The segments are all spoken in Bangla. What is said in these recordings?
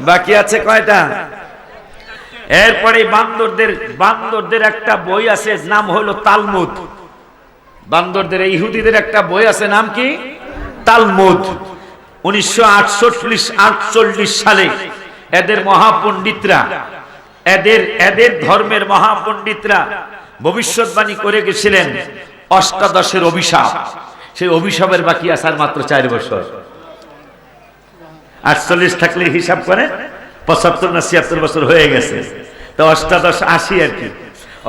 বাকি আছে কয়টা? এরপরে বান্দরদের একটা বই আছে, নাম হলো তালমুদ। বান্দরদের ইহুদিদের একটা বই আছে, নাম কি? তালমুদ। 1948 সালে এদের মহাপণ্ডিতরা, এদের ধর্মের মহাপণ্ডিতরা ভবিষ্যৎবাণী করে গেছিলেন অষ্টাদশের অভিশাপ। সেই অভিশাপের বাকি আছে আর মাত্র 4 বছর। 48 থাকলে হিসাব করে 75 না 76 বছর হয়ে গেছে। তো অষ্টাদশ 80 আর কি।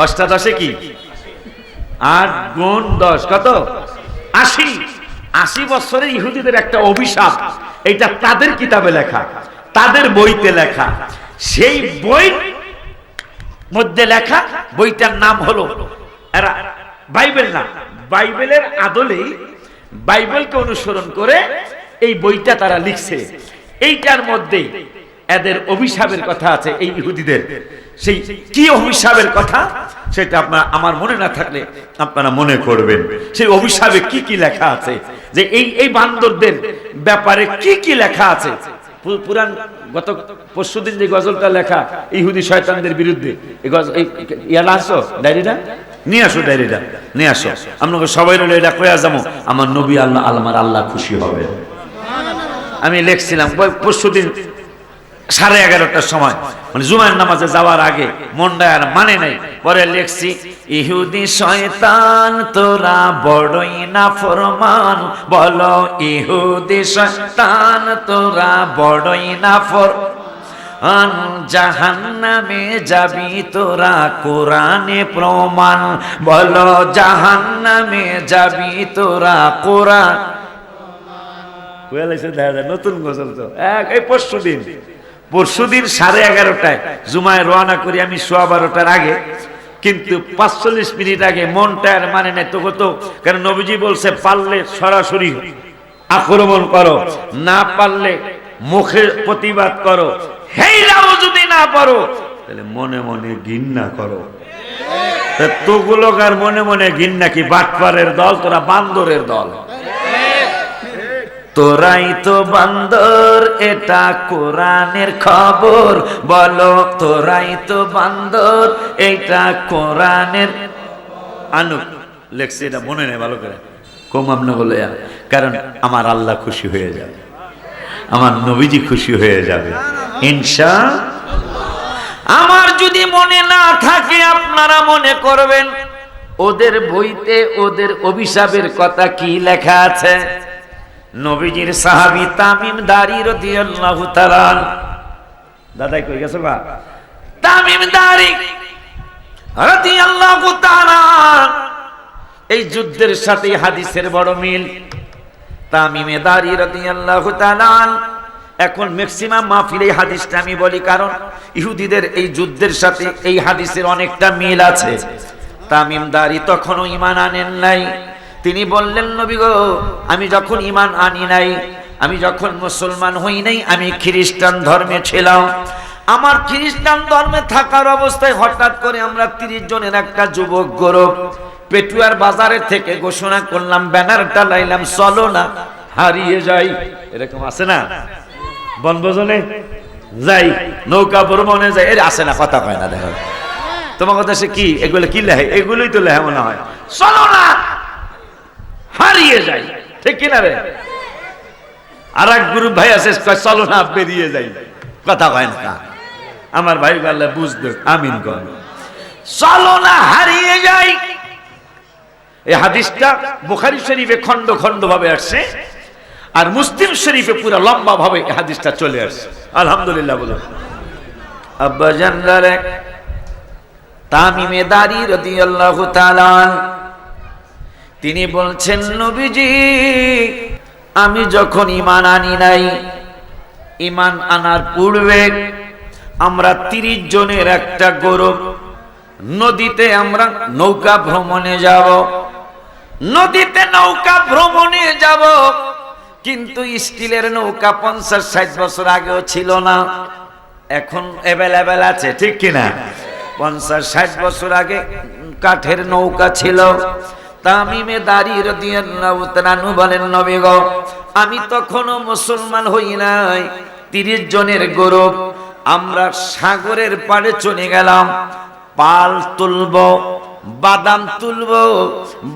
অষ্টাদশে কি 8 গুণ 10 কত? 80। 80 বছরের ইহুদিদের একটা অভিশাপ, এটা তাদের কিতাবে লেখা, তাদের বইতে লেখা। সেই বই মধ্যে লেখা, বইটার নাম হলো এরা বাইবেল না, বাইবেলের আদলেই বাইবেলকে অনুসরণ করে এই বইটা তারা লিখছে। এইটার মধ্যে এদের অভিশাপের কথা আছে, এই ইহুদিদের। সেই কি অভিশাপের কথা সেটা আমার মনে না থাকলে আপনারা মনে করবেন। সেই অভিশাপে কি কি লেখা আছে, যে এই বান্দরদের ব্যাপারে কি কি লেখা আছে। পুরান গত পরশুদিন যে গজলটা লেখা ইহুদি শয়তানদের বিরুদ্ধে, আসো ডায়েরিটা নিয়ে আসো, ডায়েরিটা নিয়ে আসো। আপনাকে সবাই রইল এটা কয়া যাবো, আমার নবী আল্লাহ আমার আল্লাহ খুশি হবে। আমি লিখছিলাম পরশুদিন 11:30টার সময়, মানে জুমার নামাজে যাওয়ার আগে, মনটা আর মানে নাই। পরে লিখছি, ইহুদি শয়তান তোরা বড়ই নাফরমান, বলো ইহুদি শয়তান তোরা বড়ই নাফরমান, জাহান্নামে যাবি তোরা কোরআনে প্রমাণ, বলো জাহান্নামে যাবি তোরা কোরআন। নতুন গজল তো এই পরশুদিন 11:30টায় জুমায় রওনা করি আমি 12:15টার আগে, কিন্তু 45 মিনিট আগে মনটা আর মানে নাই তো কত। কারণ নবীজি বলছে পারলে সরাসরি আক্রমণ করো, না পারলে মুখে প্রতিবাদ করো, হেইরাও যদি না পারো তাহলে মনে মনে ঘৃণা করো। তোগুলোকার মনে মনে ঘৃণা কি? বাটপারের দল, তোরা বান্দরের দল। তোরাই তো বান্দর, এটা কোরআনের খবর, বলো তোরাই তো বান্দর, এটা কোরআনের। আনুক লেখছে, এটা মনে নেই ভালো করে, কম আপনি বলে, কারণ আমার আল্লাহ খুশি হয়ে যাবে, আমার নবীজি খুশি হয়ে যাবে ইনশাআল্লাহ। আমার যদি মনে না থাকে আপনারা মনে করবেন ওদের বইতে ওদের অভিশাপের কথা কি লেখা আছে। নবীজির সাহাবী তামিম দারি রাদিয়াল্লাহু তাআলা, দাদাই কই গেছে বা? তামিম দারি রাদিয়াল্লাহু তাআলা, এই যুদ্ধের সাথে হাদিসের বড় মিল। তামিম দারি রাদিয়াল্লাহু তাআলা, এখন ম্যাক্সিমাম মাহফিলে এই হাদিসটা আমি বলি, কারণ ইহুদিদের এই যুদ্ধের সাথে এই হাদিসের অনেকটা মিল আছে। তামিম দারি তখনও ঈমান আনেন নাই। তিনি বললেন, নবী গো, আমি যখন ঈমান আনি নাই, আমি যখন মুসলমান হই নাই, আমি খ্রিস্টান ধর্মে ছিলাম। আমার খ্রিস্টান ধর্মে থাকার অবস্থায় হঠাৎ করে আমরা 30 জনের একটা যুবক গ্রুপ পেটুয়ার বাজারের থেকে ঘোষণা করলাম, ব্যানারটা লাইলাম, চলো না হারিয়ে যাই। এরকম আছে না? বনভোজনে যাই, নৌকা ভ্রমণে যাই, এর আসে না, কথা কয় না। দেখো তোমার কথা সে কি, এগুলো কি লেহে? এগুলোই তো লেহে মনে হয়, চলো না হারিয়ে যাই, ঠিক কিনা রে? আর এক গ্রুপ ভাই আছে, চলো না বেরিয়ে যাই, কথা কয় না। আমার ভাই বললে বুঝতে আমিন কর, চলো না হারিয়ে যাই। এই হাদিসটা বুখারী শরীফে খন্ড খন্ড ভাবে আসছে, আর মুসলিম শরীফে পুরো লম্বা ভাবে এই হাদিসটা চলে আসছে। আলহামদুলিল্লাহ বলো। আব্বা জানলারে তামিম দারি রাদিয়াল্লাহু তাআলা তিনি বলছেন, নবীজি আমি যখন ঈমান আনি নাই, ঈমান আনার পূর্বে আমরা 30 জনের একটা গ্রুপ নদীতে আমরা নৌকা ভ্রমণে যাব, নদীতে নৌকা ভ্রমণে যাব। কিন্তু স্টিলের নৌকা 50-60 বছর আগেও ছিল না, এখন অ্যাভেলেবেল আছে, ঠিক কিনা? 50-60 বছর আগে কাঠের নৌকা ছিল। তামিমে দারি রাদিয়াল্লাহু তাআলা বলেন, নবী গো, আমি তখনও মুসলমান হই নাই, 30 জনের গ্রুপ আমরা সাগরের পাড়ে চলে গেলাম। পাল তুলব, বাদাম তুলব,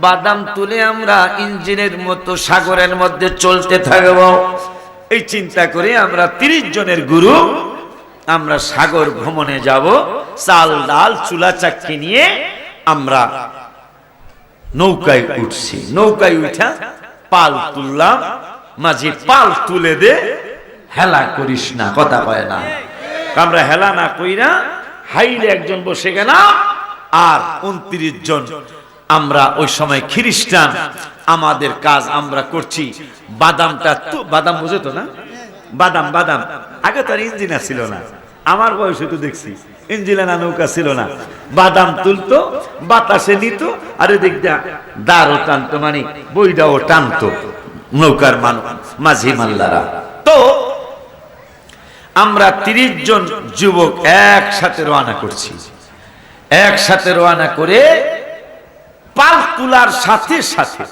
বাদাম তুলে আমরা ইঞ্জিনের মতো সাগরের মধ্যে চলতে থাকব। এই চিন্তা করে আমরা 30 জনের গ্রুপ আমরা সাগর ভ্রমণে যাব। চাল ডাল চুলা চাক্কি নিয়ে আমরা নৌকায় উঠছি। নৌকায় উঠা পাল তুললাম, মাঝি পাল তুলে দে, হেলা করিস না, কথা কয় না। আমরা হেলা না কইরা হাইলে একজন বসে গেলাম, আর 29 জন আমরা ওই সময় খ্রিস্টান। আমাদের কাজ আমরা করছি বাদামটা, বাদাম বুঝে তো না, বাদাম বাদাম আগে তার ইঞ্জিন ছিল না, আমার বয়সে তো দেখছি ইঞ্জিন না, নৌকা ছিল না। বাদাম তুলতো, বাতাসে নিত, আর এদিক দাঁড়ও টানতো, মানে বইটাও টানতো নৌকার মাঝি মাল্লারা। তো আমরা 30 জন যুবক একসাথে রওনা করছি। একসাথে রওনা করে পাল তুলার সাথে সাথে,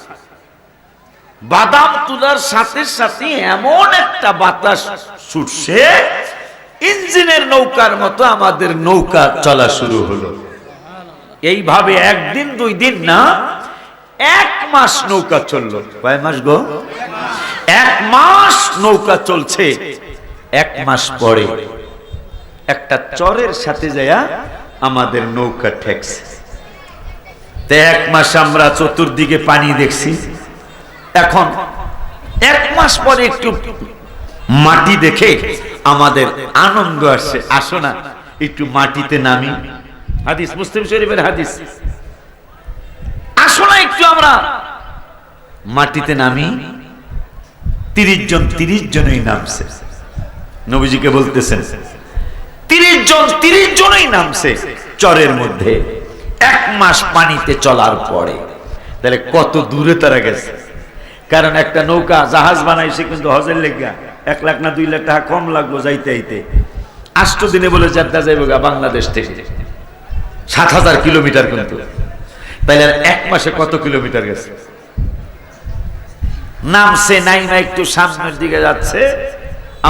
বাদাম তুলার সাথে সাথে এমন একটা বাতাস ছুটছে, ইঞ্জিনের নৌকার মতো আমাদের নৌকা চলা শুরু হলো। এইভাবে একদিন 2 দিন না, 1 মাস নৌকা চললো। কয় মাস গো? 1 মাস নৌকা চলছে। 1 মাস পরে একটা চরের সাথে যায়া আমাদের নৌকা ঠেকছে। 1 মাস আমরা চতুর্দিকে পানি দেখছি। এখন 1 মাস পরে একটু মাটি দেখে আমাদের আনন্দ আসছে, আসো না একটু মাটিতে নামি। হাদিস, মুসলিম শরীফের হাদিস, আসো না একটু আমরা মাটিতে নামি। 30 জনই নামছে। নবীজিকে বলতেছেন 30 জনই নামছে চরের মধ্যে 1 মাস পানিতে চলার পরে। তাহলে কত দূরে তারা গেছে। কারণ একটা নৌকা জাহাজ বানাইছে কিন্তু হজের লেগা 1 লাখ না 2 লাখ টাকা কম লাগবো যাইতে আইতে। 8 দিনে বলে যাত্রা যাইব বাংলাদেশ থেকে 7000 কিলোমিটার। কিন্তু তাহলে 1 মাসে কত কিলোমিটার গেছে? নামছে, নাইমা একটু সামনের দিকে যাচ্ছে।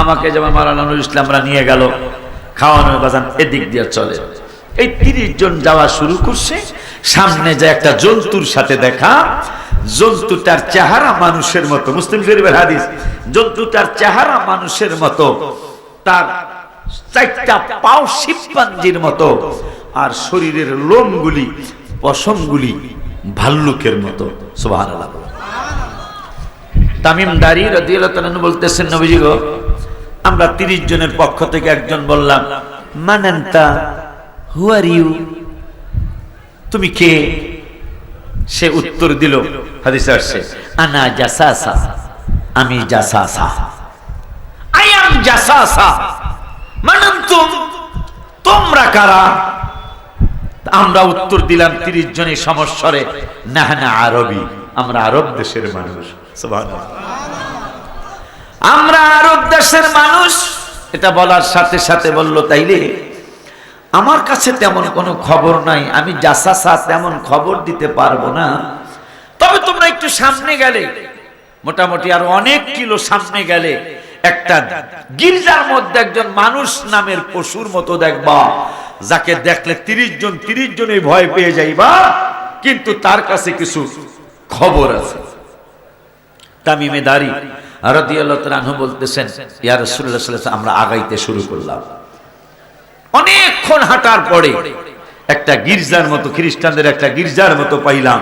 আমাকে যেমন মাওলানা নুরুল ইসলামরা নিয়ে গেল, খাওয়ানোর বাজান এদিক দিয়ে চলে। এই 30 জন যাওয়া শুরু করছে। সামনে যে একটা জন্তুর সাথে দেখা, জন্তুটার চেহারা মানুষের মতো, মুসলিম শরীফের হাদিস, জন্তুটার চেহারা মানুষের মতো, তার 4টা পাও শিম্পাঞ্জির মতো, আর শরীরের লোমগুলি, পশমগুলি ভাল্লুকের মতো। সুবহানাল্লাহ। তামিম দারি রাদিয়াল্লাহু তাআলা বলতেছেন, নবীজি গো, আমরা 30 জনের পক্ষ থেকে একজন বললাম, মানান্তা, হু আর ইউ, তুমি কে? সে উত্তর দিল, হাদিসে আসছে, আনা জাসাসা, আমি জাসাসা, আই এম জাসাসা। মানান্তুম, তোমরা কারা? আমরা উত্তর দিলাম 30 জনের সমস্বরে, নাহনা আরবি, আমরা আরব দেশের মানুষ। সুবহানাল্লাহ, আমরা আরব দেশের মানুষ। এটা বলার সাথে সাথে বলল, তাইলে আমার কাছে তেমন কোনো খবর নাই, আমি জাসাসা তেমন খবর দিতে পারবো না। তবে তোমরা একটু সামনে গেলে, মোটামুটি আর অনেক কিলো সামনে গেলে, একটা গির্জার মধ্যে একজন মানুষ নামের পশুর মতো দেখবা, যাকে দেখলে 30 জনই ভয় পেয়ে যাইবা, কিন্তু তার কাছে কিছু খবর আছে। তামিমে দারি রাদিয়াল্লাহু তাআলা আনহু বলতেছেন, ইয়া রাসূলুল্লাহ সাল্লাল্লাহু আলাইহি ওয়াসাল্লাম, আমরা আগাইতে শুরু করলাম। অনেকক্ষণ হাঁটার পরে একটা গির্জার মতো, খ্রিস্টানদের একটা গির্জার মতো পাইলাম।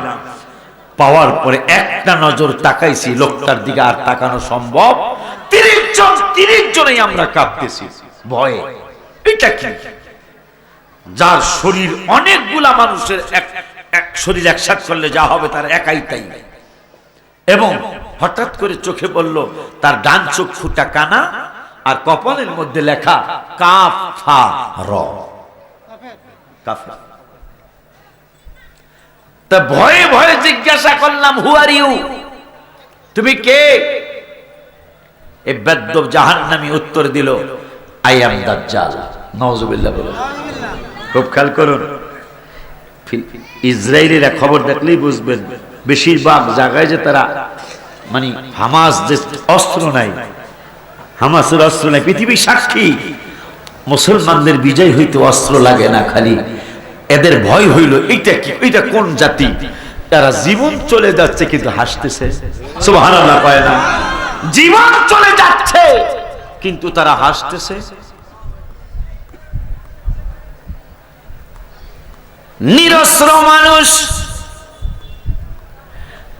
পাওয়ার পরে একটা নজর তাকাইছি লোকটার দিকে, আর তাকানো সম্ভব? 30 জনই আমরা কাঁপতেছি ভয়ে। এটা কি? যার শরীর অনেকগুলা মানুষের এক শরীর একসাথে করলে যা হবে তার একাই তাই। এবং হঠাৎ করে চোখে পড়ল তার ডান চক্ষুটা কানা, আর কপালের মধ্যে লেখা কাফার। তা ভয়ে ভয়ে জিজ্ঞাসা করলাম, হু আর ইউ, তুমি কে? এই বেদ্য জাহান্নামী উত্তর দিল, আই এম দাজ্জাল। নাউজুবিল্লাহ বলো। খুব খেয়াল করুন, ইসরায়েলিরা খবর দেখলেই বুঝবেন, বেশিরভাগ জায়গায় যে তারা মানে হামাস যে অস্ত্র নাই, হামাসের অস্ত্র নেই, পৃথিবী সাক্ষী। মুসলমানদের বিজয় হইতে অস্ত্র লাগে না, খালি এদের ভয় হইল এইটা কি, এইটা কোন জাতি, তারা জীবন চলে যাচ্ছে কিন্তু হাসতেছে। সুবহানাল্লাহ কয় না? জীবন চলে যাচ্ছে কিন্তু তারা হাসতেছে। নিরস্ত্র মানুষ,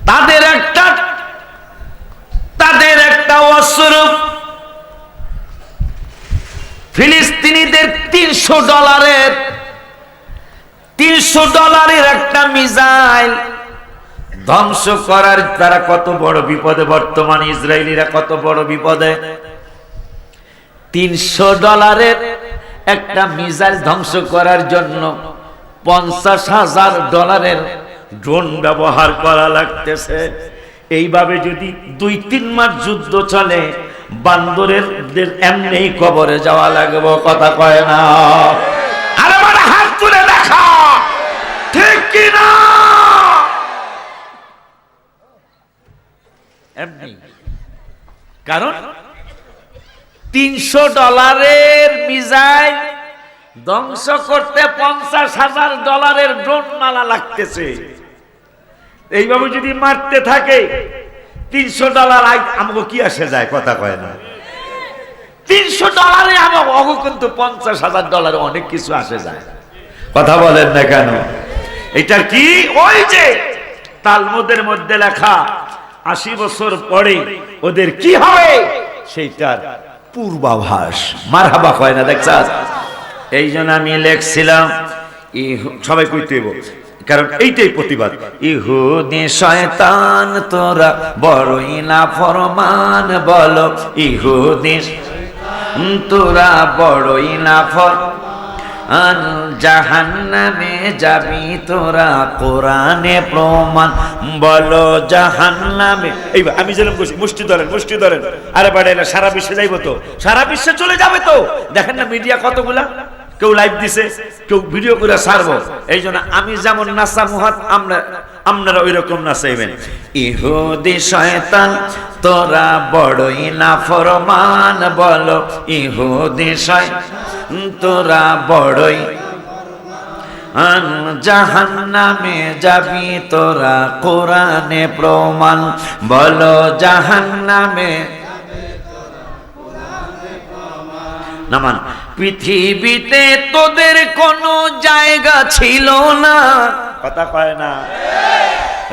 তাদের একটা অস্ত্র। ফিলিস্তিনিদের $300 একটা মিসাইল ধ্বংস করার, তারা কত বড় বিপদে বর্তমান, ইসরায়েলিরা কত বড় বিপদে। $300 একটা মিসাইল ধ্বংস করার জন্য $50,000 ড্রোন ব্যবহার করা লাগতেছে। এইভাবে যদি 2-3 মাস যুদ্ধ চলে, বান্দরের এমনি কবরে যাওয়া লাগবে। কথা কয় না? আরে মানে হাত তুলে দেখা, ঠিক কি না? এমনি, কারণ $300 মিসাইল ধ্বংস করতে $50,000 ড্রোন মালা লাগতেছে। এইভাবে যদি মারতে থাকে $300, আমাকে কি আসে যায়? কথা কয় না? $300 আমাকে কিন্তু $50,000 অনেক কিছু আসে যায়। কথা বলেন না কেন? এটা কি? ওই যে তালমুদের মধ্যে লেখা 80 বছর পরে ওদের কি হবে সেইটার পূর্বাভাস। মারহাবা কয় না? দেখছাস? এই জন্য আমি লেখছিলাম, সবাই কইতে হইব, কারণ এইটাই প্রতিবাদ। ইহুদি শয়তান তোরা বড়ই না ফরমান, বলো ইহুদি তোরা বড়ই না ফরমান, জাহান্নামে যাবি তোরা কোরআনে প্রমাণ, বলো জাহান্নামে। এইবার আমি যেরকম বলছি, মুষ্টি ধরেন। আরে বাড়াইলা সারা বিশ্বে যাইবো তো, সারা বিশ্বে চলে যাবে তো। দেখেন না মিডিয়া কতগুলা, কেউ লাইভ দিছে, কেউ ভিডিও করে ছাড়বো। এই জন্য আমি যেমন নাচা মুহাত, আপনারা ওই রকম নাচাইবেন। ইহুদি শয়তান তোরা বড়ই না ফরমান, বলো ইহুদি শয়তান তোরা বড়ই, জাহান্নামে যাবি তোরা কোরআনে প্রমাণ, বলো জাহান্নামে। নামান, পৃথিবীতে তোদের কোনো জায়গা ছিল না। কথা কয় না?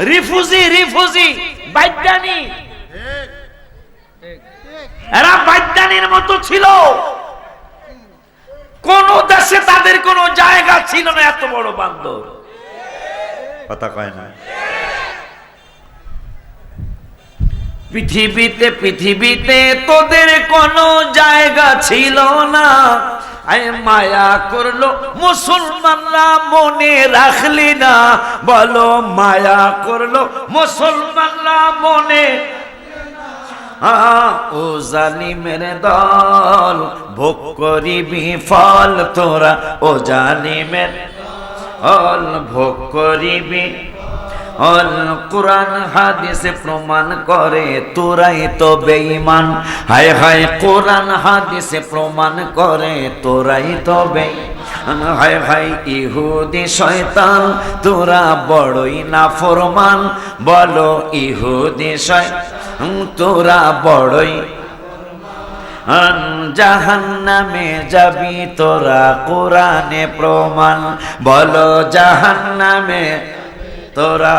রিফুজি বাইদানি, এরা বাইদানির মতো ছিল। কোন দেশে তাদের কোনো জায়গা ছিল না, এত বড় বান্দর। কথা কয় না? পৃথিবীতে তোদের কোনো জায়গা ছিল না। আয় মায়া করলো মুসলমানরা, মনে রাখলি না, বলো মায়া করলো মুসলমানরা মনে। ও জালিমের দল, ভোগ করিবি ফল তোরা, ও জালিমের দল ভোগ করিবি। কোরআন হাদিসে প্রমাণ করে তোরাই তো বেঈমান। হায় হায়, কোরআন হাদিসে প্রমাণ করে তোরাই তো বেঈমান। হায় হায়, ইহুদি শয়তান তোরা বড়ই নাফরমান, বলো ইহুদি শয়তান তোরা বড়ই, জাহান্নামে যাবি তোরা কোরআনে প্রমাণ, বলো জাহান্নামে তোরা।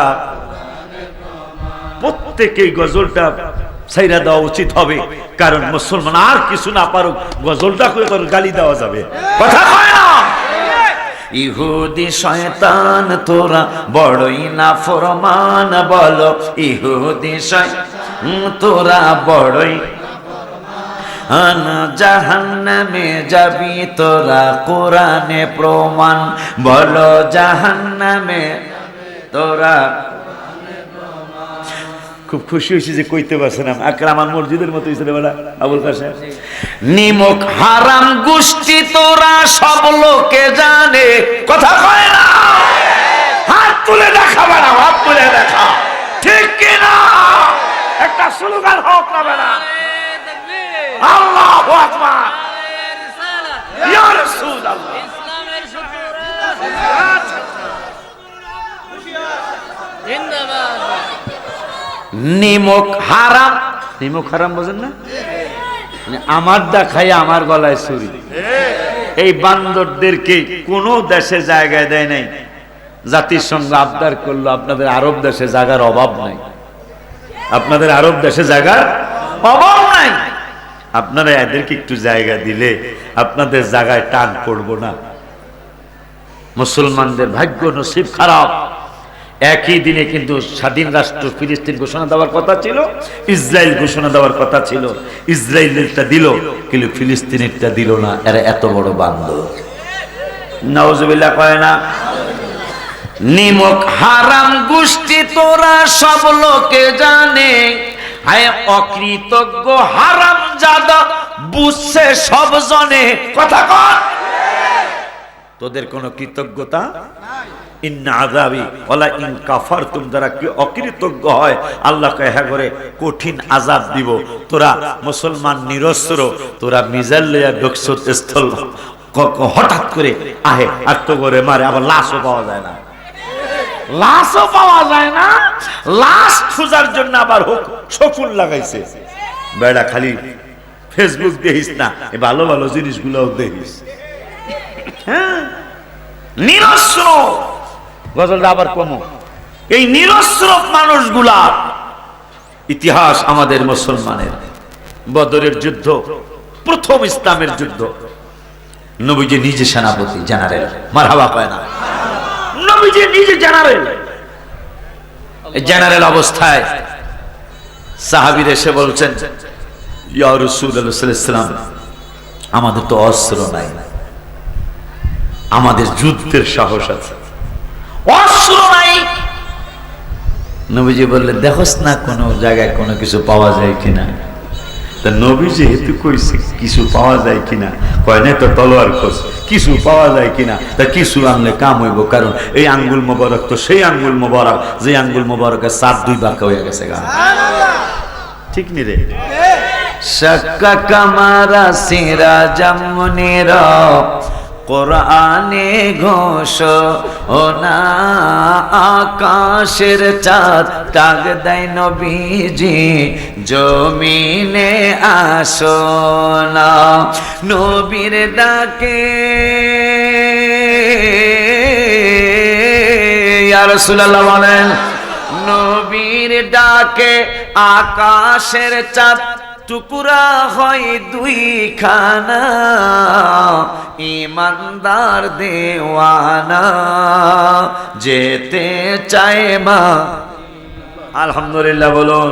প্রত্যেকেই গজলটা ছাইরা দেওয়া উচিত হবে, কারণ মুসলমান আর কিছু না পারুক, গজলটা করে তোর গালি দেওয়া যাবে। কথা কয় না? ইহুদি শয়তান তোরা বড়ই নাফরমান, বলো ইহুদি শয়তান তোরা বড়ই, জাহান্নামে যাবি তোরা কোরআনে প্রমাণ, বলো জাহান্নামে তোরা। খুব খুশি হয়েছি যে কইতে পারছিলাম, আমার মসজিদের মতো হয়েছিল বলা আবুল কাসেম। নিমক হারাম গোষ্ঠী তোরা সব লোকে জানে। কথা কয় না? হাত তুলে দেখা বেড়া, হাত তুলে দেখা, ঠিক কিনা? একটা স্লোগান হোক না বেড়া। আল্লাহু আকবার, ইয়া রাসূলুল্লাহ। নিমক হারাম, নিমক হারাম বোঝেন না? আমার দা খাই আমার গলায় ছুরি। এই বান্দরদেরকে কোন দেশে জায়গায় দেয় নাই। জাতিসংঘ আবদার করলো আপনাদের আরব দেশে জায়গার অভাব নাই, আপনাদের আরব দেশে জায়গার অভাব নাই, আপনারা এদেরকে একটু জায়গা দিলে আপনাদের জায়গায় টান পড়বো না। মুসলমানদের ভাগ্য নসিব খারাপ। একই দিনে কিন্তু স্বাধীন রাষ্ট্র ফিলিস্তিন ঘোষণা দেওয়ার কথা ছিল, ইসরায়েল ঘোষণা দেওয়ার কথা ছিল। ইসরায়েলেরটা দিল কিন্তু ফিলিস্তিনেরটা দিল না। এরা এত বড় বান্দর। নাউজুবিল্লাহ কয় না? নিমক হারাম গোষ্ঠী তোরা সব লোকে জানে, হায় অকৃতজ্ঞ হারাম জাদা বুঝছে সব জনে। কথা কর, তোদের কোনো কৃতজ্ঞতা ইন্না আযাবি ওয়ালা ইন কাফারতুম, যারা কি অকৃতজ্ঞ হয় আল্লাহকে হ্যাঁ করে কঠিন আযাব দিব। তোরা মুসলমান নিরস্ত্র, তোরা মিজাইল লইয়া ঢুকছত স্থল, হঠাৎ করে আহে আর তো করে মারে, আবার লাশও পাওয়া যায় না, লাশও পাওয়া যায় না। লাশ খোঁজার জন্য আবার শকুন লাগাইছে। বেড়া খালি ফেসবুক দেখিস না, এই ভালো ভালো জিনিসগুলোও দেখিস। হ্যাঁ, নিরস্ত্র গজলটা আবার কমো। এই নিরস্ত্র মানুষগুলা ইতিহাস আমাদের মুসলমানের। বদরের যুদ্ধ প্রথম ইসলামের যুদ্ধ, নবীজি নিজে সেনাপতি, জেনারেল। মারহাবা পায় না? নবীজি নিজে জেনারেল। জেনারেল অবস্থায় সাহাবীরা এসে বলছেন, ইয়া রাসূলুল্লাহ সাল্লাল্লাহু আলাইহি ওয়াসাল্লাম, আমাদের তো অস্ত্র নাই, আমাদের যুদ্ধের সাহস আছে, অস্ত্র নাই। নবীজি বললেন, দেখোস না কোন জায়গায় কোনো কিছু পাওয়া যায় কিনা। তা নবী যেহেতু কইছে কিছু পাওয়া যায় কিনা, কয় না তো তলোয়ার খোঁজ, কিছু পাওয়া যায় কিনা। তা কিছু আনলে কাম হইব, কারণ এই আঙ্গুল মোবারক তো সেই আঙ্গুল মোবারক যে আঙ্গুল মোবারকের 7-2 বাঁকা হয়ে গেছে। গা ঠিক নি রে? শাক্কা কামারা সিরা জামুনিরা কোরআনে ঘোষণা, আকাশের চাঁদ টাক দেয় নবীজি জমিনে আসনা। নবীর ডাকে ইয়া রাসূলুল্লাহ বলেন, নবীর ডাকে আকাশের চাঁদ টুকুরা হয় 2খানা, ইমানদার দেওয়ানা যেতে চায় মা। আলহামদুলিল্লাহ বলুন।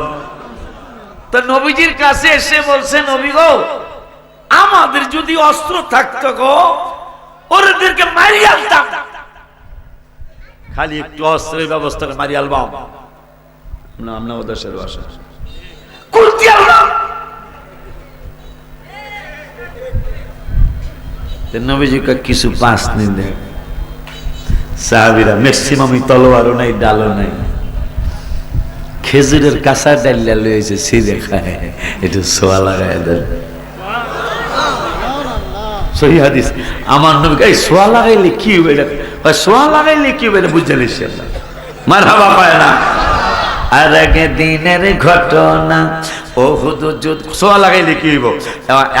তো নবীজির কাছে এসে বলছে, নবী গো, আমাদের যদি অস্ত্র থাকতো গো, ওদেরকে মারিয়ে আনতাম। খালি একটু অস্ত্রের ব্যবস্থা করে মারিয়ে আলবাম না, আমরা ওদেশের ভাষা কুলতি আলবাম। নবীজি কিছু পাঁচ দিন দেয়। সাহাবীরা ম্যাক্সিমামই তলোয়ারও নাই, ডালও নাই, খেজুরের কাঁচা ডাল্লা লইছে, সিজে খায়, একটু সোয়া লাগায় দেন। সহি হাদিস। আমার নবী এই সোয়া লাগাইলে কি হবে, এটা সোয়া লাগাইলে কি হবে, এটা বুঝে নিচ্ছে না। মারহাবা পায় না? আর এক দিনের ঘটনা, ওহুদ যুদ্ধ, সোয়া লাগাইলে কি হইব?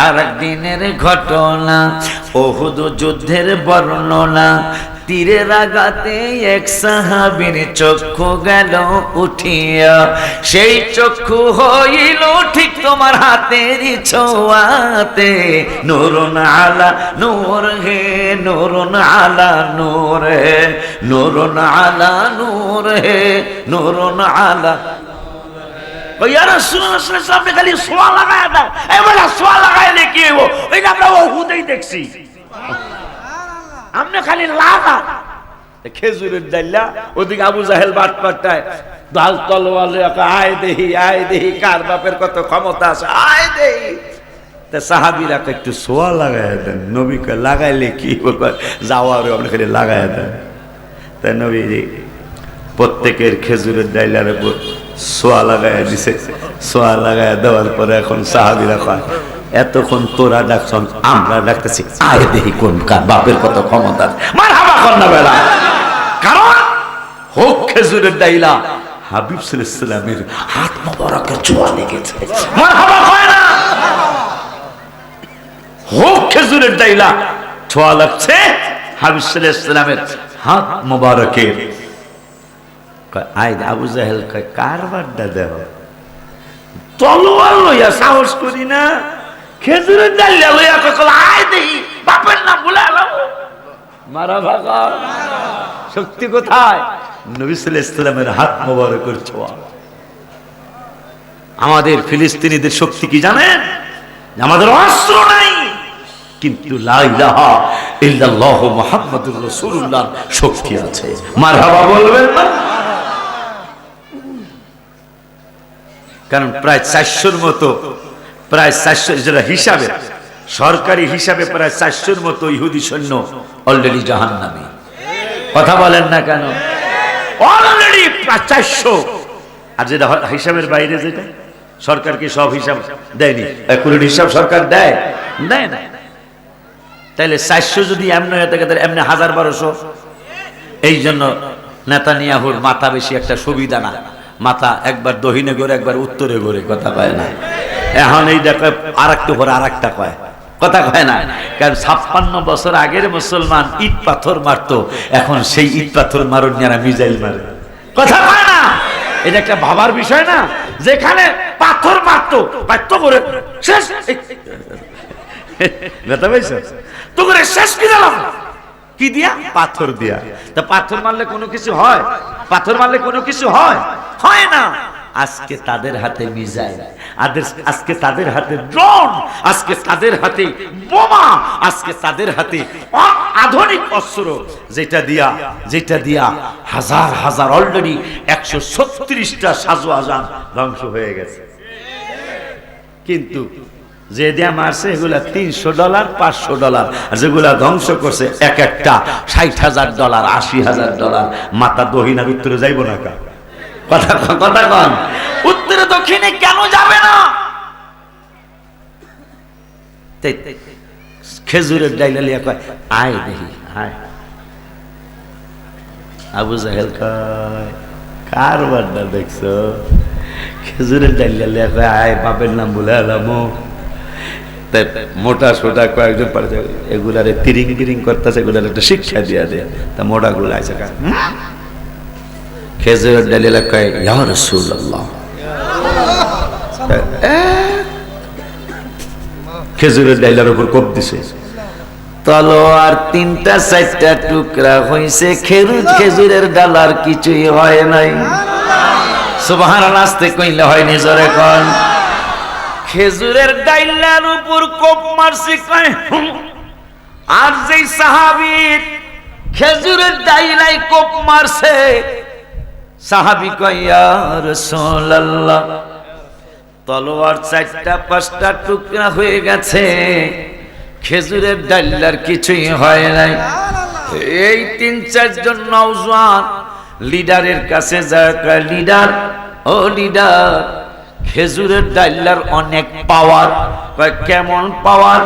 আর এক দিনের ঘটনা, ওহুদ যুদ্ধের বর্ণনা। তীরের আঘাতে এক সাহাবীর চক্ষু গেল উঠিয়া, সেই চক্ষু হইল ঠিক তোমার হাতের ছোঁয়াতে। নূরুন আলা নূর হে, নূরুন আলা নূর হে, নূরুন আলা নূর হে, নূরুন আলা। ইয়া রাসূলুল্লাহ সাল্লাল্লাহু আলাইহি ওয়াসাল্লাম খালি সোয়া লাগায় দাও। এবারে সোয়া লাগাইলে কি হইব? ওইটা আমরা ওহুদেই দেখছি। আমনে খালি লাগা খেজুরের ডাল্লা, ওদিকে আবু জাহেল বাট পাটায় ঢাল তলোয়ালে আয় দেহি কার বাপের কত ক্ষমতা আছে, আয় দেহি। তা সাহাবীরা একটু সোয়া লাগায় দেন। নবীকে লাগাইলে কি হবে? যাওয়ারে আপনি খালি লাগায় দেন। তাই নবীজি প্রত্যেকের খেজুরের ডাইলার উপর সোয়া লাগায় দিছে। সোয়া লাগায় দেওয়ার পরে এখন সাহাবীরা কয়, এতক্ষণ তোরা ডাকছন, আমরা ডাকতেছি আয় দেখি কোন কার বাপের কত ক্ষমতা। মারহাবা কর না বেলা, কারণ হোক খেজুরের ডাইলা হাবিব সাল্লাল্লাহু আলাইহি ওয়াসাল্লামের হাত মোবারকে ছোঁয়া লেগেছে। মারহাবা কয় না? হোক খেজুরের ডাইলা ছোঁয়া লাগছে হাবিব সাল্লাল্লাহু আলাইহি ওয়াসাল্লামের হাত মোবারকে। আয় আবু জাহেল কয় কারবারটা দেহ, তলোয়ার লইয়া সাহস করি না, খেজুরের ডাইলা লইয়া কল আয় দেখি বাপের নাম ভুলে এলাম। মারা ভাগা শক্তি কোথায়? নবী সাল্লাল্লাহু আলাইহি ওয়াসাল্লামের হাত মোবারকের ছোঁয়া। আমাদের ফিলিস্তিনিদের শক্তি কি জানেন? আমাদের অস্ত্র নাই, কিন্তু লা ইলাহা ইল্লাল্লাহ মুহাম্মাদুর রাসূলুল্লাহর শক্তি আছে। মারহাবা বলবেন না? কারণ প্রায় 400-র মতো, প্রায় 400 যেটা হিসাবে, সরকারি হিসাবে প্রায় 400-র মতো ইহুদি সৈন্য অলরেডি জাহান্নামী। কথা বলেন না কেন? অলরেডি 400। আর যেটা হিসাবের বাইরে, যেটা সরকারকে সব হিসাব দেয়নি, একুরেট হিসাব সরকার দেয় না। তাইলে 400 যদি এমনি হয়ে থাকে, তাহলে এমনি 1000-1200। এই জন্য নেতানিয়াহুর মাথা বেশি একটা সুবিধা না, মাথা একবার দহিনে ঘুরে একবার উত্তরে ঘুরে, কথা কয় না। এখন এই দেখো আর একটু পরে আর একটা কয়, কথা কয় না। কারণ 56 বছর আগের মুসলমান ইট পাথর মারতো, এখন সেই ইট পাথর মারুনিয়ারা মিজাইল মারে, কথা কয় না। এটা একটা ভাবার বিষয় না, যেখানে পাথর মারতো পাথর করে শেষ, ব্যথা পাইছো তো করে শেষ কি দিলাম, কি দিয়া? পাথর দিয়া। তা পাথর মারলে কোনো কিছু হয়? পাথর মারলে কোনো কিছু হয়? হয় না। আজকে তাদের হাতে মিসাইল, আজকে তাদের হাতে ড্রোন, আজকে তাদের হাতে বোমা, আজকে তাদের হাতে আধুনিক অস্ত্র, যেটা দিয়া হাজার হাজার অলরেডি 136টা সাজু আজান ধ্বংস হয়ে গেছে। কিন্তু যে দিয়া মারছে এগুলা $300, $500, আর যেগুলা ধ্বংস করছে এক একটা $60,000, $80,000। মাথা দহিনার উত্তরে যাইব না কা? কথা কন, উত্তরে দক্ষিণে কেন যাবে না? খেজুরের ডাইলা লিয়া কয় আয় দেখি আয়। আবু জাহেল কয় কারবারটা দেখছো? খেজুরের ডাইলা লিয়া কয় আয় বাপের নাম বলে এলাম। মোটা সোটা কয়েকজন পারে এগুলারে তিরিং তিরিং করতেছে, এগুলার একটা শিক্ষা দিয়া দেয়। তা মোটা গুলো আছে খেজুরের ডালিলা কয় ইয়া রাসূলুল্লাহ, খেজুরের ডাইলার উপর কোপ দিছে, তলোয়ার 3টা-4টা টুকরা হইছে, খেজুরের ডালার কিছুই হয় নাই। সুবহানাল্লাহ, আস্তে কইলে হয়নি, জোরে কোন। খেজুরের ডাইলার উপর কোপ মারছে কয়, আর যেই সাহাবী খেজুরের ডাইলাই কোপ মারছে, সাহাবী কয় ইয়া রাসূলুল্লাহ, তলোয়ার 4টা-5টা টুকরা হয়ে গেছে, খেজুরের ডাইলার কিছুই হয় নাই। এই 3-4 জন নওজোয়ান লিডারের কাছে যায়, লিডার ও লিডার, খেজুরের ডাইলার অনেক পাওয়ার। কয় কেমন পাওয়ার?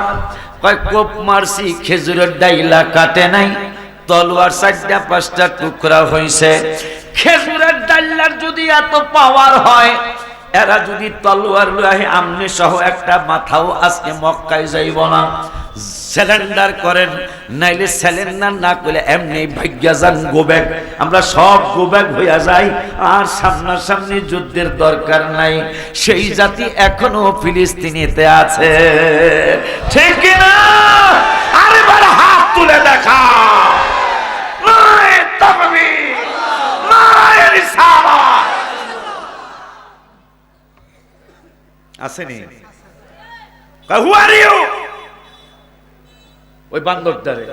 কয় কোপ মারছি খেজুরের ডাইলা কাটে নাই, তলোয়ার 4টা-5টা টুকরা হইছে। খেজুরের ডাইলার যদি এত পাওয়ার হয়, এরা যদি তলোয়ার লয়ে আমনে সহ একটা মাথাও আজকে মক্কায় যাইব না। সিলিন্ডার করেন, নাইলে সিলিন্ডার না করলে এমনি ভাগ্যা যান গোবেক, আমরা সব গোবেক হইয়া যাই, আর সামনাসামনি যুদ্ধের দরকার নাই। সেই জাতি এখনো ফিলিস্তিনিতে আছে, ঠিক কিনা? আরেবার হাত তুলে দেখা, আসেনি? Who are you? ওই বান্দরটারে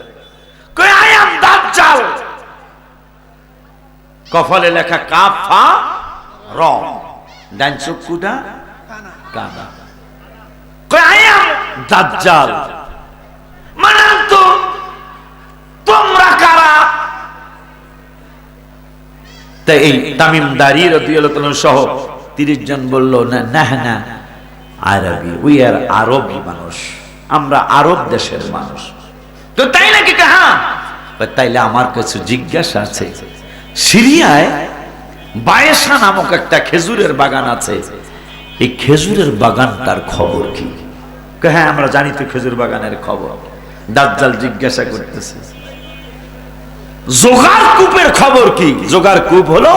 কই আই এম দাজ্জাল, কফলে লেখা কাফা র, ডান চক্ষুটা কানা। কই আই এম দাজ্জাল, মানে তো তোমরা কারা? তাই এই তামিম দারি রাদিয়াল্লাহু তাআলা সহ 30 জন বলল না না না, আরবি, উই আর আরবি মানুষ, আমরা আরব দেশের মানুষ। তো তাই নাকি? হ্যাঁ। তাইলে আমার কাছে জিজ্ঞাসা আছে, সিরিয়ায় বায়েসা নামক একটা খেজুরের বাগান আছে, এই খেজুরের বাগানটার খবর কি? হ্যাঁ আমরা জানি তো খেজুর বাগানের খবর। দাজ্জাল জিজ্ঞাসা করতেছে, জোগার কূপের খবর কি? জোগার কূপ হলো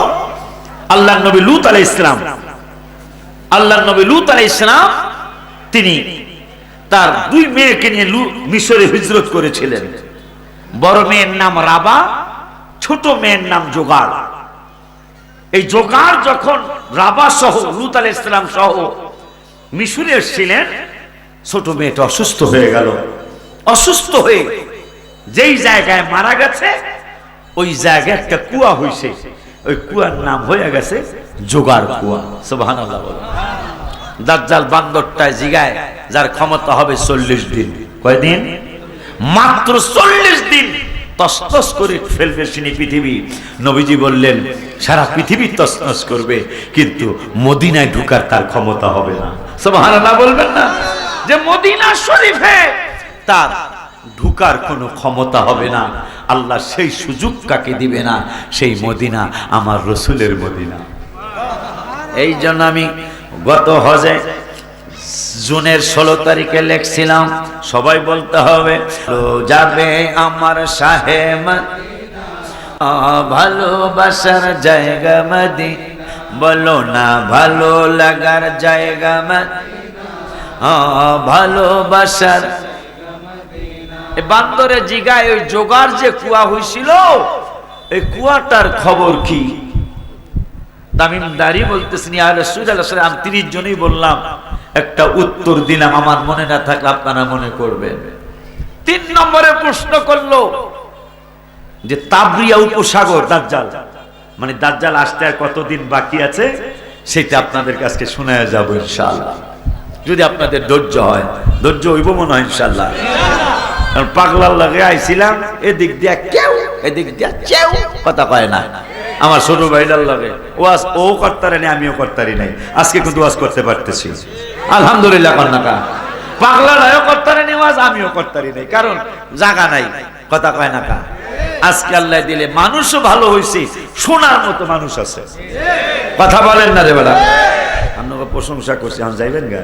আল্লাহর নবী লূত আলাইহিস সালাম, আল্লাহর নবী লূত আলাইহিস সালাম তিনি তার দুই মেয়েকে নিয়ে মিশরে হিজরত করেছিলেন। বড় মেয়ের নাম রাবা, ছোট মেয়ের নাম জোগাড়। এই জোগাড় যখন রাবা সহ লূত আলাইহিস সালাম সহ মিশরে এসেছিলেন, ছোট মেয়েটা অসুস্থ হয়ে গেল। অসুস্থ হয়ে যেই জায়গায় মারা গেছে ওই জায়গায় একটা কুয়া হইছে, ওই কুয়ার নাম হয়ে গেছে জোগাড় কুয়া। সুবহানাল্লাহ বলেন। দাজ্জাল বান্দরটায় জিগায় যার ক্ষমতা হবে 40 দিন। কয়দিন? মাত্র 40 দিন তসতস করে ফেলবে সিনি পৃথিবী। নবীজি বললেন সারা পৃথিবী তসতস করবে, কিন্তু মদিনায় ঢুকার তার ক্ষমতা হবে না। সুবহানাল্লাহ বলবেন না? যে মদিনা শরীফে তার ঢুকার কোনো ক্ষমতা হবে না। আল্লাহ সেই সুযোগ কাকে দিবে না? সেই মদিনা আমার রসুলের মদিনা। এই জন্য আমি গত হজে জুনের 16 তারিখে লেখছিলাম, সবাই বলতে হবে যাবে আমার শাহে মদিনা, ভালোবাসার জায়গা মদিনা, বলো না ভালো লাগার জায়গা মদিনা, ভালোবাসার। বান্দরে জিগায় ওই জোগাড় যে কুয়া হয়েছিল, এই কুয়াটার খবর কি? তামিমদারি বলতেছেন ইয়া রাসূলুল্লাহ সাল্লাল্লাহু আলাইহি ওয়াসাল্লাম 30 জনই বললাম, একটা উত্তর দিলাম, আমার মনে না থাকলে আপনারা মনে করবেন। 3 নম্বরে প্রশ্ন করলো যে তাবরিয়া উপসাগর, দাজ্জাল মানে দাজ্জাল আসতে আর কতদিন বাকি আছে সেটা আপনাদের কাছে শোনায়া যাব ইনশাআল্লাহ, যদি আপনাদের ধৈর্য হয়। ধৈর্য হইব মনে হয় ইনশাআল্লাহ। পাগলার লাগে আইছিলাম, এদিক দিয়া কেউ এদিক দিয়া কেউ কথা কয় না। আমার ছোট ভাইটার লাগে ওয়াজ ও করতারে নাই, আমিও করতারি নাই। আজকে কিন্তু ওয়াজ করতে পারতেছি আলহামদুলিল্লাহ। কন্যাকা পাগলারাও করতারে নাই ওয়াজ, আমিও করতারি নাই, কারণ জায়গা নাই, কথা কয় না কা। আজকে আল্লাহ দিলে মানুষও ভালো হয়েছে, শোনার মতো মানুষ আছে। কথা বলেন না রে বেলা? আপনাকে প্রশংসা করছি, আমি যাইবেন গা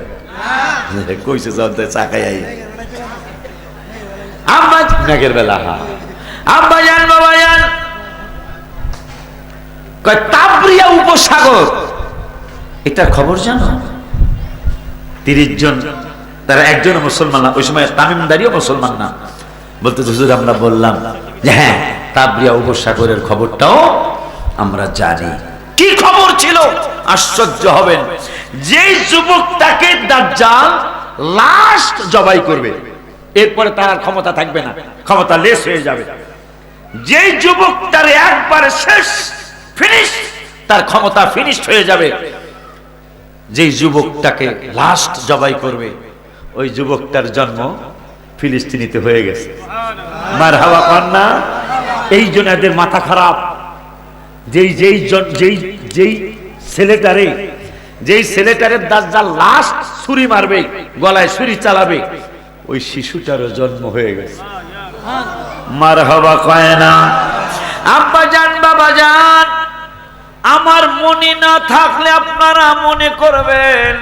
কইছে যাতে চাকাই আই আম্মা নাগের বেলা। হ্যাঁ আব্বা জান বাবা জান, তাবরিয়া উপসাগর এটার খবর জানো? 30 জন, তারা একজন মুসলমান না। ওই সময় তামিমদারিও মুসলমান না। বলতে হুজুর আমরা বললাম যে হ্যাঁ তাবরিয়া উপসাগরের খবরটাও আমরা জানি। কি খবর ছিল? আশ্চর্য হবেন। যেই যুবকটাকে দাজ্জাল লাস্ট জবাই করবে, এরপরে তার ক্ষমতা থাকবে না, ক্ষমতা লেস হয়ে যাবে। যেই যুবকটার একবারে শেষ ফিনিশ, তার ক্ষমতা ফিনিশড হয়ে যাবে, যেই যুবকটাকে লাস্ট জবাই করবে ওই যুবকটার জন্ম ফিলিস্তিনিতে হয়ে গেছে। মারহাবা কন্যা। এই জন্য এদের মাথা খারাপ। যেই ছেলেটারে দাজ্জাল লাস্ট ছুরি মারবে, গলায় ছুরি চালাবে, ওই শিশুটারও জন্ম হয়ে গেছে। মারহাবা কয় না? আব্বা জান বাবা জান, আমার মনে না থাকলে আপনারা মনে করবেন,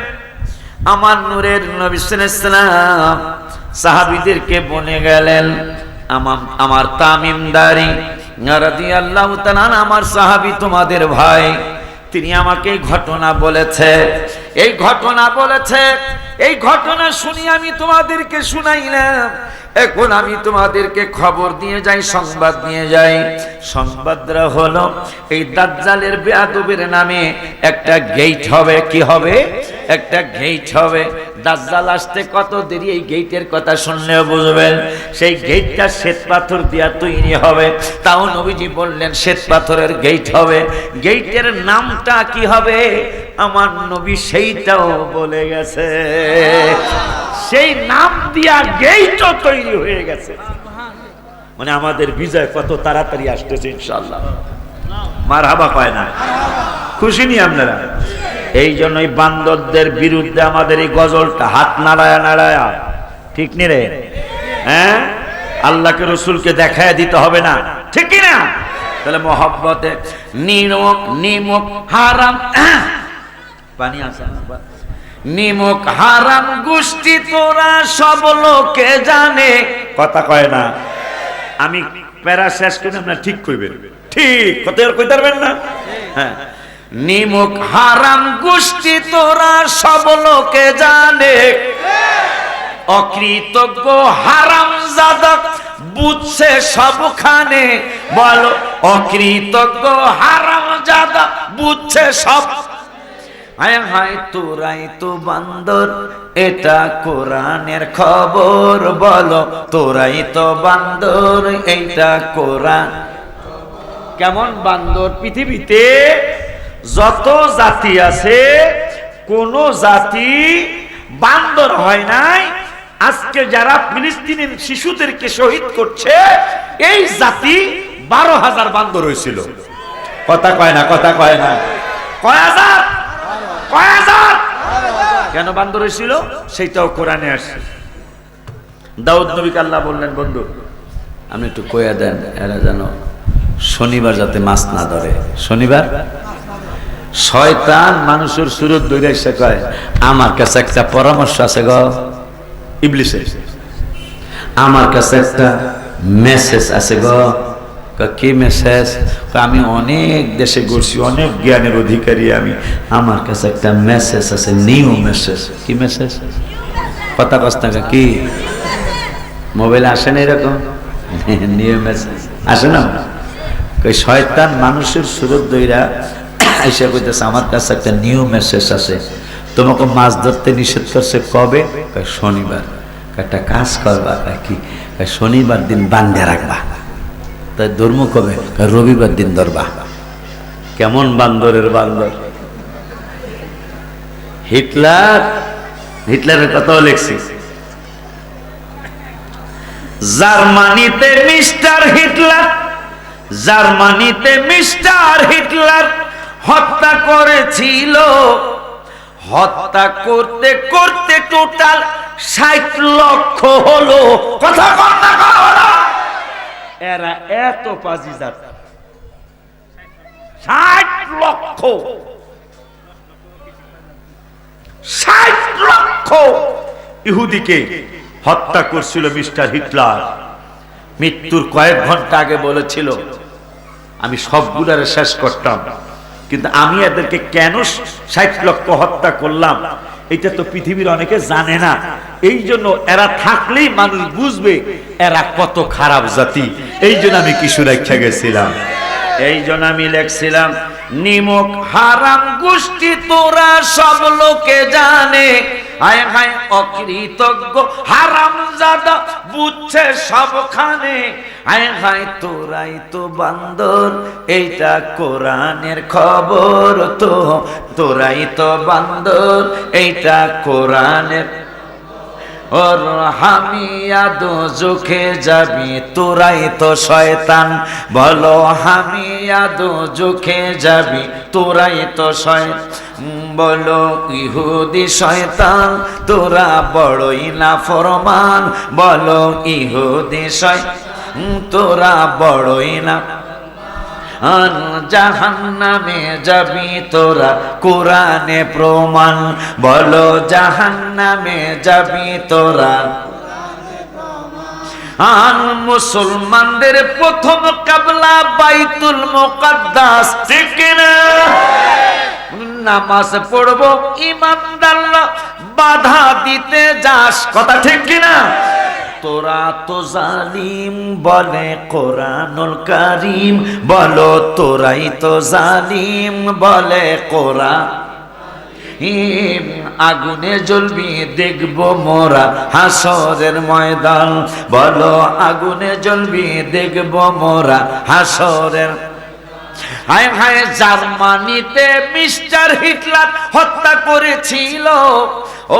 আমার নূরের নবী সাল্লাল্লাহু আলাইহি ওয়াসাল্লাম সাহাবীদেরকে বলে গেলেন, আমার তামিমদারি রাদিয়াল্লাহু তাআলা আমার সাহাবী তোমাদের ভাই, তিনি আমাকে এই ঘটনা বলেছে, এই ঘটনা বলেছে, এই ঘটনা শুনি আমি তোমাদেরকে শুনাইলাম। এখন আমি তোমাদেরকে খবর দিয়ে যাই, সংবাদ নিয়ে যাই। সংবাদটা হলো এই দাজ্জালের বেয়াদবের নামে একটা গেট হবে। কি হবে? একটা গেট হবে। দাজ্জাল আসতে কত দেরি, এই গেটের কথা শুনলেও বুঝবেন। সেই গেটটা শ্বেত পাথর দিয়া তৈরি হবে। তাও নবীজি বললেন শ্বেত পাথরের গেট হবে। গেটের নামটা কি হবে আমার নবী সেইটাও বলে গেছে। সেই নাম দিয়া গেটও তৈরি হয়ে গেছে। মানে আমাদের বিজয় কত তাড়াতাড়ি আসতেছে ইনশাআল্লাহ। মারহাবা কয় না? খুশি নি আপনারা? এই জন্যই বান্দরদের বিরুদ্ধে আমাদের এই গজলটা, হাত নাড়ায়া নাড়ায়া, ঠিক নি রে? হ্যাঁ, আল্লাহকে রসুলকে দেখায় দিতে হবে না, ঠিক কি না? তাহলে মহব্বতে নিমক নিমক হারাম, পানি আছে না? নিমক হারাম গোষ্ঠী তোরা সব লোকে জানে, কথা কয় না? আমি প্যারা শেষ করে আপনার ঠিক কইবেন, ঠিক কথা কইতে পারবেন না? হ্যাঁ, নিমক হারাম গোষ্ঠী তোরা সব লোকে জানে, অকৃতজ্ঞ হারামজাদা বুঝছে সবখানে, বলো অকৃতজ্ঞ হারামজাদা বুঝছে সব। হায় হায় তোরাই তো বান্দর, এটা কোরআনের খবর, বলো তোরাই তো বান্দর, এইটা কোরআন। কেমন বান্দর? পৃথিবীতে যত জাতি আছে কোন জাতি বান্দর হয় নাই। আজকে যারা ফিলিস্তিনের শিশুদেরকে শহীদ করছে, এই জাতি 12,000 বান্দর হয়েছিল, কথা কয় না? কথা কয় না? কয় হাজার? কয় হাজার? কেন বান্দর হয়েছিল সেইটাও কোরআনে আসছে। দাউদ নবীকে আল্লাহ বললেন, বন্ধু আপনি একটু কইয়া দেন এরা যেন শনিবার যাতে মাছ না ধরে। শনিবার শয়তান মানুষের সুরত ধরে এসে কয়, আমার কাছে একটা পরামর্শ আছে গো ইবলিসের, আমার কাছে একটা মেসেজ আছে গো। কি মেসেজ? আমি অনেক দেশে ঘুরছি, অনেক জ্ঞানের অধিকারী আমি, আমার কাছে একটা মেসেজ আছে, নিউ মেসেজ। কি মেসেজ? কথা কষ্ট কি মোবাইলে আসে না এরকম নিউ মেসেজ আসে না? শয়তান মানুষের সুরত দইরা এসে কইতেছে, আমার কাছে একটা নিউ মেসেজ আছে, তোমাকে মাছ ধরতে নিষেধ করছে কবে? শনিবার। একটা কাজ করবা, কি? শনিবার দিন বান্ধে রাখবা। তাই ধর্ম কবে? রবিবার দিন ধরবা। কেমন বান্দরের বান্দর! হিটলারের কথাও লিখছি, জার্মানিতে মিস্টার হিটলার, জার্মানিতে মিস্টার হিটলার হত্যা করেছিল। হত্যা করতে করতে টোটাল 60 লক্ষ হলো। কথা কর না? এরা এত পাজি জাত, 60 লক্ষ, 60 লক্ষ ইহুদিকে হত্যা করছিল মিস্টার হিটলার। মৃত্যুর কয়েক ঘন্টা আগে বলেছিল, আমি সবগুলারে শেষ করতাম, কিন্তু আমি এদেরকে কেন 60 লক্ষ হত্যা করলাম এটা তো পৃথিবীর অনেকে জানে না। এই জন্য এরা থাকলেই মানুষ বুঝবে এরা কত খারাপ জাতি। এই জন্য আমি কিছু রেখে গেছিলাম, এই জন্য আমি লেখছিলাম, নিমক হারাম গোষ্ঠী তোরা সব লোকে জানে, হায় হায় অকৃতজ্ঞ হারামজাদা বুঝছে সবখানে, হায় হায় তোরাই তো বান্দর, এইটা কোরআনের খবর, তো তোরাই তো বান্দর, এইটা কোরআনের। ওর হামিয়া দোজখে যাবি, তোরাই তো শয়তান, বলো হামিয়া দোজখে যাবি, তোরাই তো শয়তান, বলো ইহুদি শয়তান, তোরা বড়ই নাফরমান, বলো ইহুদি শয়তান, তোরা বড়ই না। জাহান্নামে যাবি তোরা, কোরআনে প্রমাণ, বলো জাহান্নামে যাবি তোরা। মুসলমানদের প্রথম কিবলা বাইতুল মুকাদ্দাস, ঠিক না? নামাজ পড়বো ইমানদার বাধা দিতে যাস, কথা ঠিক কিনা? তোরা তো জালিম, বলে কোরআনুল কারীম, বলো তোরাই তো জালিম, বলে কোরআন। আগুনে জ্বলবি দেখবো মোরা হাসরের ময়দান, বলো আগুনে জ্বলবি দেখবো মোরা হাসরের। হায় হায় জার্মানিতে মিস্টার হিটলার হত্যা করেছিল,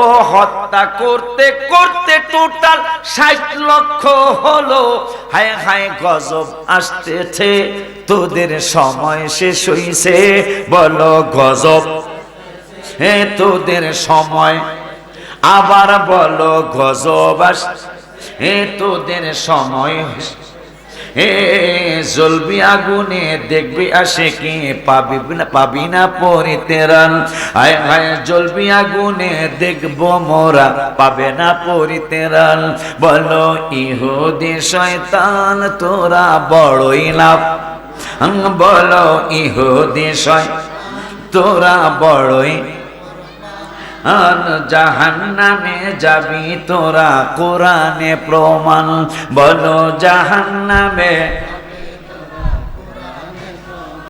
ও হত্যা করতে করতে টোটাল 60 লক্ষ হলো। হায় হায় গজব আসতেছে, তোদের সময় শেষ হইছে, বলো গজব। হে তোদের সময়, আবার বলো গজব আসে, হে তোদের সময়, হে জ্বলবি আগুনে দেখবি আসে কি পাবি না পরিত্রাণ, হায় হায় জ্বলবি আগুনে দেখবো মোরা পাবে না পরিত্রাণ। বলো ইহুদি শয়তান তোরা বড়ই লাভ, বলো ইহুদি শয়তান তোরা বড়ই, জাহান্নামে যাবি তোরা কোরআনে প্রমাণ। বলো জাহান্নামে